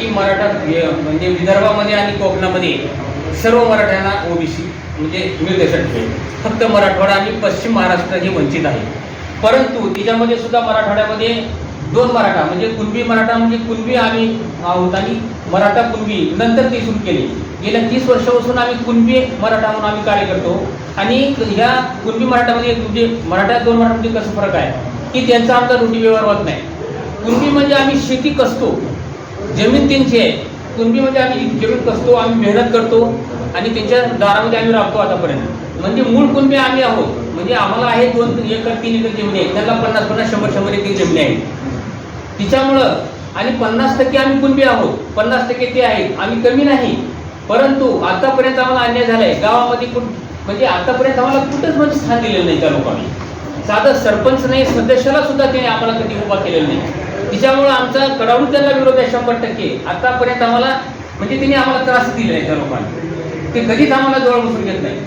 की मराठा म्हणजे विदर्भामध्ये आणि कोकणामध्ये सर्व मराठ्यांना ओबीसी म्हणजे मिळते सर्टिफिकेट. फक्त मराठवाडा आणि पश्चिम महाराष्ट्र हे वंचित आहे. परंतु त्याच्यामध्ये सुद्धा मराठवाड्यामध्ये दोन मराठा म्हणजे कुणबी मराठा म्हणजे कुणबी आम्ही आहोत आणि मराठा कुणबी नंतर ती सुरू केली. गेल्या 30 वर्षापासून आम्ही कुणबी मराठा म्हणून आम्ही कार्य करतो. आणि ह्या कुणबी मराठामध्ये म्हणजे मराठा दोन मराठामध्ये कसं फरक आहे की त्यांचा आमचा रोटी व्यवहार होत नाही. कुणबी म्हणजे आम्ही शेती कसतो, जमीन त्यांची आहे. कुणबी म्हणजे आम्ही जमीन कसतो, आम्ही मेहनत करतो आणि त्यांच्या दारामध्ये आम्ही राबतो आतापर्यंत. म्हणजे मूळ कुणबी आम्ही आहोत. म्हणजे आम्हाला आहे 2 एकर 3 एकर जमीन आहे, त्यांना 50-50 100-100 एकर जमीन आहे. तिच्यामुळं आणि 50% आम्ही कुणबी आहोत, 50% ते आहेत, आम्ही कमी नाही. परंतु आतापर्यंत आम्हाला अन्याय झाला आहे गावामध्ये. म्हणजे आतापर्यंत आम्हाला कुठंच म्हणजे स्थान दिलेलं नाही त्या लोकांनी. साधं सरपंच नाही, सदस्याला सुद्धा त्याने आम्हाला कधी उभा केलेला नाही. तिच्यामुळं आमचा कडाडून त्यांना विरोध आहे 100%. आतापर्यंत आम्हाला म्हणजे त्यांनी आम्हाला त्रास दिला आहे त्या लोकांनी. ते कधीच आम्हाला जवळ बसून घेत नाही,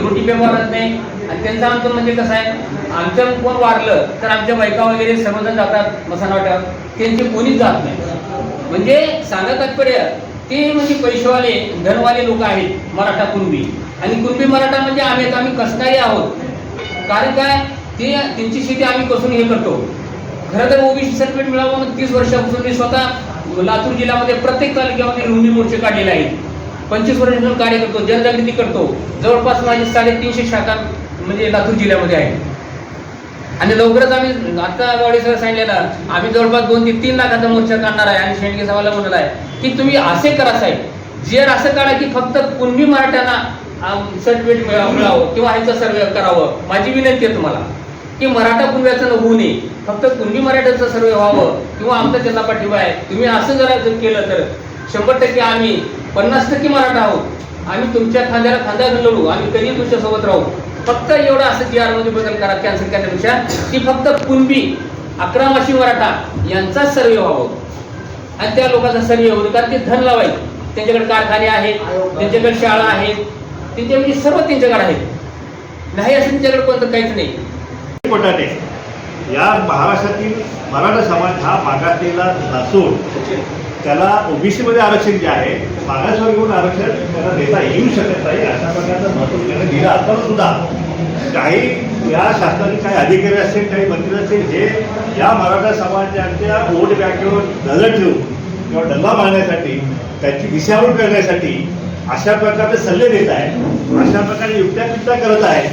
रोटी व्यवहारात नाही. आणि त्यांचं आमचं म्हणजे कसं आहे, आमचं कोण वारलं तर आमच्या बायका वगैरे सर्वजण जातात मसानवाट्यावर, त्यांचे कोणीच जात नाही. म्हणजे सांगा तात्पर्य ते म्हणजे पैसेवाले धनवाले लोक आहेत मराठा कुणबी. आणि कुणबी मराठा म्हणजे आम्ही कसणारे आहोत. कारण काय ते त्यांची शेती आम्ही कसून हे करतो. खरं तर ओबीसी सर्टिफिकेट मिळावं म्हणून 30 वर्षापासून मी स्वतः लातूर जिल्ह्यामध्ये प्रत्येक तालुक्यामध्ये रुंदी मोर्चे काढलेले आहेत. 25 वर्षापासून कार्य करतो, जनजागृती करतो. जवळपास माझी 350 शाखा म्हणजे लातूर जिल्ह्यामध्ये आहे. आणि लवकरच आम्ही आता वाडेसर सांगितलेलं आम्ही जवळपास 2 ते 3 लाखाचा मोर्चा काढणार आहे. आणि शेंडगे साहेबांना म्हणाला आहे की तुम्ही असे करा साहेब, जर असं काढा की फक्त कुणबी मराठ्यांना सर्टिफिकेट मिळावं किंवा ह्याचं सर्वे करावं. माझी विनंती आहे तुम्हाला की मराठा कुणब्याचं होऊ नये, फक्त कुणबी मराठ्याचं सर्वे व्हावं किंवा आमचा त्यांना पाठिंबा आहे. तुम्ही असं जर केलं तर 100% आम्ही 50% मराठा आहोत. आम्ही तुमच्या खांद्याला खांदा घालू, आम्ही कधी तुमच्यासोबत राहू. फक्त एवढं असं जी आरमध्ये बदल करा कॅन्सल करण्यापेक्षा की फक्त कुणबी 11 माशी मराठा यांचा सर्वे व्हावं आणि त्या लोकांचा सर्वे होतो. कारण ते धन लावायचे, त्यांच्याकडे कारखाने आहेत, त्यांच्याकडे शाळा आहेत, त्यांच्या म्हणजे सर्व त्यांच्याकडे आहेत. नाही असं त्यांच्याकडे कोणतं काहीच नाही. पटाटे या महाराष्ट्रातील मराठा समाज हा मागासलेला नसून त्याला ओबीसी मध्ये आरक्षण जे आहे मागासवर्गीय आरक्षण त्याला देता येऊ शकत नाही. अशा प्रकारचं महत्त्व त्याने दिलं असताना सुद्धा काही या शासनाने काही अधिकारी असतील, काही मंत्री असतील, हे या मराठा समाजाच्या वोट बँकेवर नजर ठेवून किंवा डल्ला मारण्यासाठी, त्यांची दिशाभूल करण्यासाठी अशा प्रकारचे सल्ले देत आहे, अशा प्रकारे युक्त्या करत आहे.